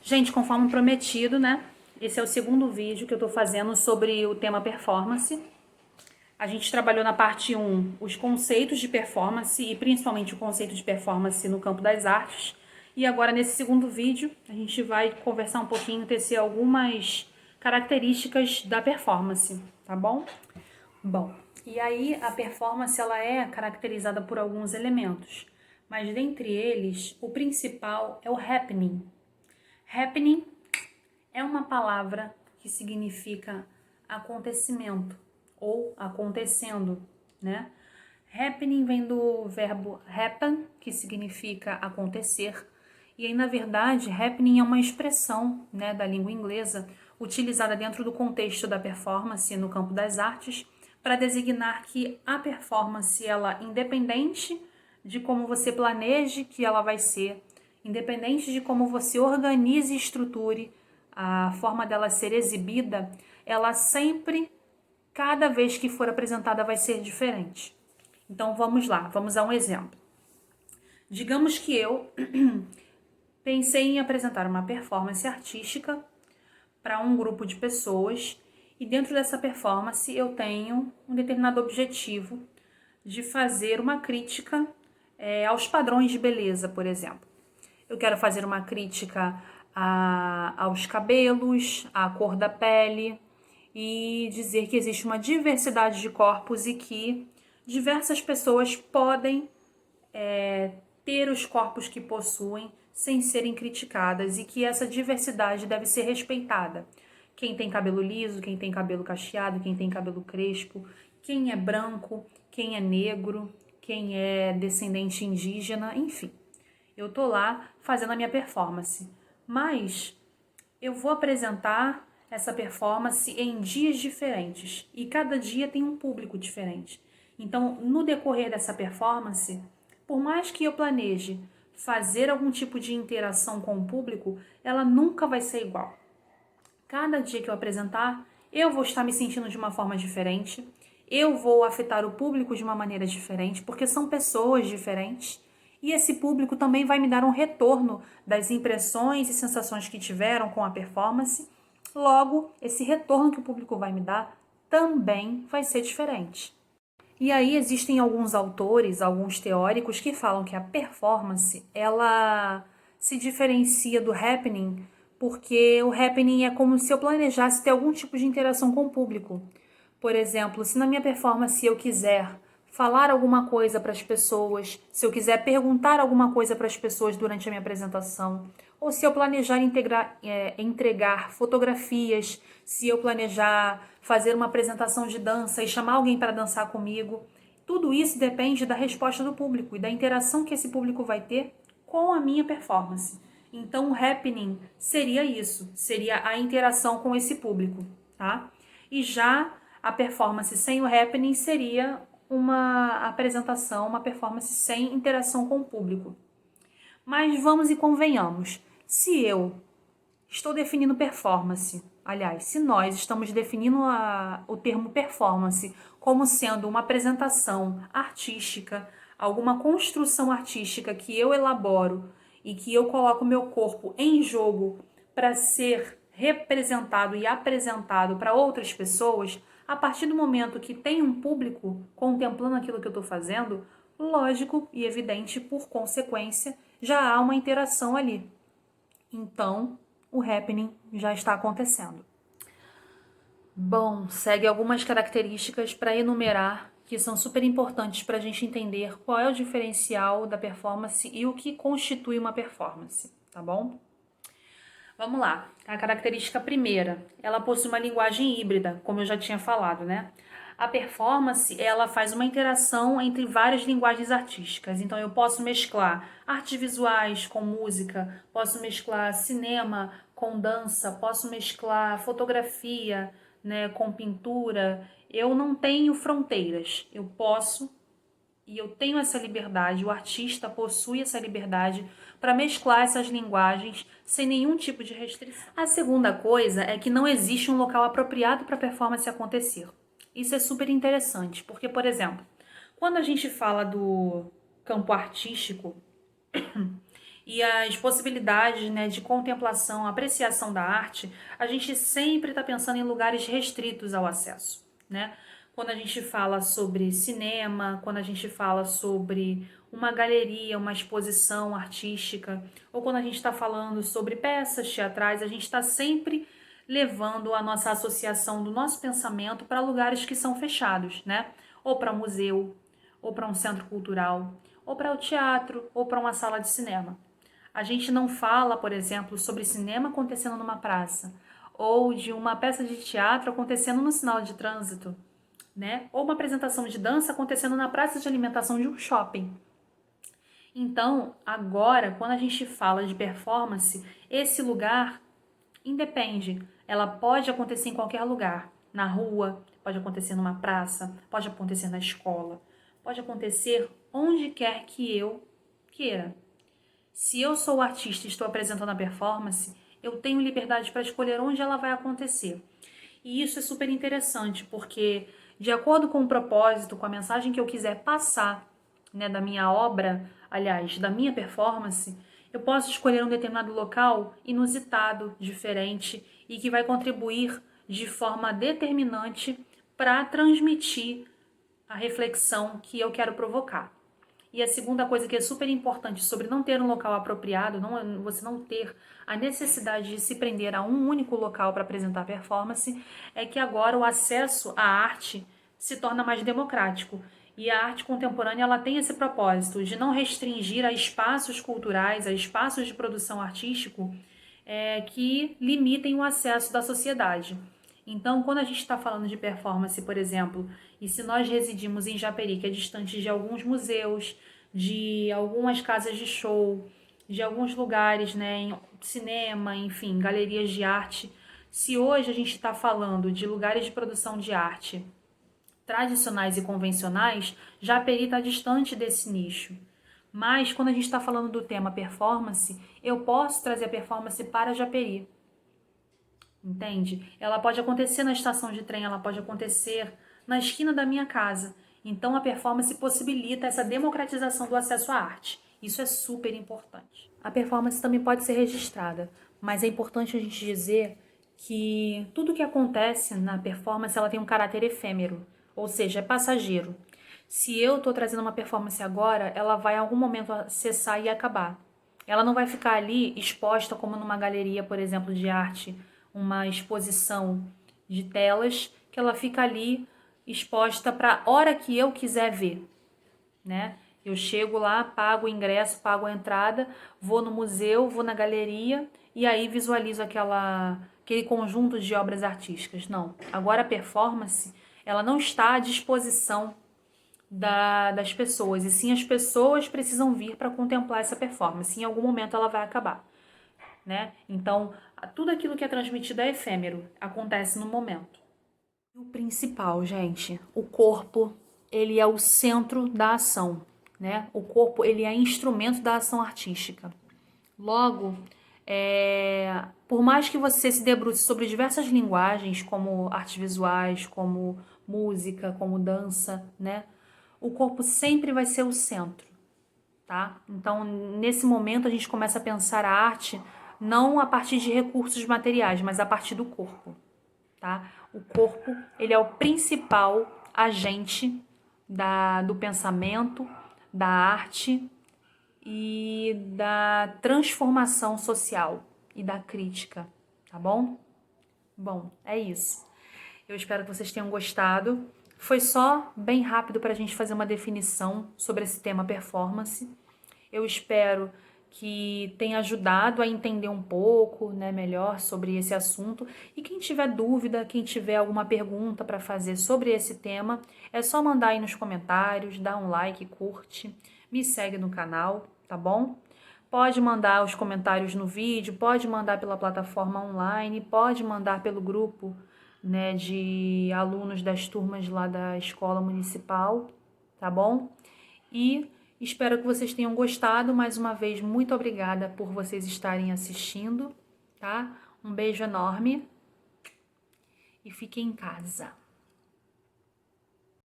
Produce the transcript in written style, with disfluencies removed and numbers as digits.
Gente, conforme prometido, né? Esse é o segundo vídeo que eu tô fazendo sobre o tema performance. A gente trabalhou na parte 1 os conceitos de performance e principalmente o conceito de performance no campo das artes. E agora, nesse segundo vídeo, a gente vai conversar um pouquinho, tecer algumas características da performance, tá bom? Bom, e aí a performance ela é caracterizada por alguns elementos, mas dentre eles, o principal é o happening. Happening é uma palavra que significa acontecimento ou acontecendo, né? Happening vem do verbo happen, que significa acontecer, e aí, na verdade, happening é uma expressão, né, da língua inglesa utilizada dentro do contexto da performance no campo das artes para designar que a performance, ela, independente de como você planeje que ela vai ser, independente de como você organize e estruture a forma dela ser exibida, ela sempre, cada vez que for apresentada, vai ser diferente. Então vamos lá, vamos a um exemplo. Digamos que eu pensei em apresentar uma performance artística para um grupo de pessoas e dentro dessa performance eu tenho um determinado objetivo de fazer uma crítica aos padrões de beleza, por exemplo. Eu quero fazer uma crítica aos cabelos, à cor da pele e dizer que existe uma diversidade de corpos e que diversas pessoas podem ter os corpos que possuem sem serem criticadas e que essa diversidade deve ser respeitada. Quem tem cabelo liso, quem tem cabelo cacheado, quem tem cabelo crespo, quem é branco, quem é negro, quem é descendente indígena, enfim. Eu tô lá fazendo a minha performance, mas eu vou apresentar essa performance em dias diferentes e cada dia tem um público diferente. Então, no decorrer dessa performance, por mais que eu planeje fazer algum tipo de interação com o público, ela nunca vai ser igual. Cada dia que eu apresentar, eu vou estar me sentindo de uma forma diferente, eu vou afetar o público de uma maneira diferente, porque são pessoas diferentes, e esse público também vai me dar um retorno das impressões e sensações que tiveram com a performance. Logo, esse retorno que o público vai me dar também vai ser diferente. E aí existem alguns autores, alguns teóricos que falam que a performance, ela se diferencia do happening, porque o happening é como se eu planejasse ter algum tipo de interação com o público. Por exemplo, se na minha performance eu quiser falar alguma coisa para as pessoas, se eu quiser perguntar alguma coisa para as pessoas durante a minha apresentação, ou se eu planejar entregar fotografias, se eu planejar fazer uma apresentação de dança e chamar alguém para dançar comigo, tudo isso depende da resposta do público e da interação que esse público vai ter com a minha performance. Então, o happening seria isso, seria a interação com esse público, tá? E já a performance sem o happening seria uma apresentação, uma performance sem interação com o público. Mas vamos e convenhamos, se eu estou definindo performance, aliás, se nós estamos definindo o termo performance como sendo uma apresentação artística, alguma construção artística que eu elaboro e que eu coloco meu corpo em jogo para ser representado e apresentado para outras pessoas, a partir do momento que tem um público contemplando aquilo que eu estou fazendo, lógico e evidente, por consequência, já há uma interação ali. Então, o happening já está acontecendo. Bom, segue algumas características para enumerar que são super importantes para a gente entender qual é o diferencial da performance e o que constitui uma performance, tá bom? Vamos lá. A característica primeira, ela possui uma linguagem híbrida, como eu já tinha falado, né? A performance, ela faz uma interação entre várias linguagens artísticas. Então, eu posso mesclar artes visuais com música, posso mesclar cinema com dança, posso mesclar fotografia, né, com pintura. Eu não tenho fronteiras. Eu posso e eu tenho essa liberdade, o artista possui essa liberdade para mesclar essas linguagens sem nenhum tipo de restrição. A segunda coisa é que não existe um local apropriado para a performance acontecer. Isso é super interessante, porque, por exemplo, quando a gente fala do campo artístico e as possibilidades, né, de contemplação, apreciação da arte, a gente sempre está pensando em lugares restritos ao acesso, né? Quando a gente fala sobre cinema, quando a gente fala sobre uma galeria, uma exposição artística, ou quando a gente está falando sobre peças teatrais, a gente está sempre levando a nossa associação do nosso pensamento para lugares que são fechados, né? Ou para um museu, ou para um centro cultural, ou para o teatro, ou para uma sala de cinema. A gente não fala, por exemplo, sobre cinema acontecendo numa praça, ou de uma peça de teatro acontecendo no sinal de trânsito, né? Ou uma apresentação de dança acontecendo na praça de alimentação de um shopping. Então, agora, quando a gente fala de performance, esse lugar independe. Ela pode acontecer em qualquer lugar, na rua, pode acontecer numa praça, pode acontecer na escola, pode acontecer onde quer que eu queira. Se eu sou o artista e estou apresentando a performance, eu tenho liberdade para escolher onde ela vai acontecer. E isso é super interessante, porque de acordo com o propósito, com a mensagem que eu quiser passar, né, da minha obra, aliás, da minha performance, eu posso escolher um determinado local inusitado, diferente e que vai contribuir de forma determinante para transmitir a reflexão que eu quero provocar. E a segunda coisa que é super importante sobre não ter um local apropriado, você não ter a necessidade de se prender a um único local para apresentar performance, é que agora o acesso à arte se torna mais democrático. E a arte contemporânea ela tem esse propósito de não restringir a espaços culturais, a espaços de produção artístico que limitem o acesso da sociedade. Então, quando a gente está falando de performance, por exemplo, e se nós residimos em Japeri, que é distante de alguns museus, de algumas casas de show, de alguns lugares, né, em cinema, enfim, galerias de arte, se hoje a gente está falando de lugares de produção de arte tradicionais e convencionais, Japeri está distante desse nicho. Mas quando a gente está falando do tema performance, eu posso trazer a performance para Japeri. Entende? Ela pode acontecer na estação de trem, ela pode acontecer na esquina da minha casa. Então a performance possibilita essa democratização do acesso à arte. Isso é super importante. A performance também pode ser registrada, mas é importante a gente dizer que tudo que acontece na performance ela tem um caráter efêmero, ou seja, é passageiro. Se eu estou trazendo uma performance agora, ela vai em algum momento cessar e acabar. Ela não vai ficar ali exposta como numa galeria, por exemplo, de arte, uma exposição de telas, que ela fica ali exposta para a hora que eu quiser ver, né? Eu chego lá, pago o ingresso, pago a entrada, vou no museu, vou na galeria e aí visualizo aquele conjunto de obras artísticas. Não, agora a performance, ela não está à disposição das pessoas, e sim as pessoas precisam vir para contemplar essa performance. Em algum momento ela vai acabar, né? Então, tudo aquilo que é transmitido é efêmero, acontece no momento. E o principal, gente, o corpo, ele é o centro da ação, né? O corpo, ele é instrumento da ação artística. Logo, por mais que você se debruce sobre diversas linguagens, como artes visuais, como música, como dança, né? O corpo sempre vai ser o centro, tá? Então, nesse momento, a gente começa a pensar a arte não a partir de recursos materiais, mas a partir do corpo, tá? O corpo, ele é o principal agente do pensamento, da arte e da transformação social e da crítica, tá bom? Bom, é isso. Eu espero que vocês tenham gostado. Foi só bem rápido para a gente fazer uma definição sobre esse tema performance. Eu espero que tenha ajudado a entender um pouco, né, melhor sobre esse assunto. E quem tiver dúvida, quem tiver alguma pergunta para fazer sobre esse tema, é só mandar aí nos comentários, dá um like, curte, me segue no canal, tá bom? Pode mandar os comentários no vídeo, pode mandar pela plataforma online, pode mandar pelo grupo, né, de alunos das turmas lá da escola municipal, tá bom? E espero que vocês tenham gostado. Mais uma vez, muito obrigada por vocês estarem assistindo, tá? Um beijo enorme e fiquem em casa.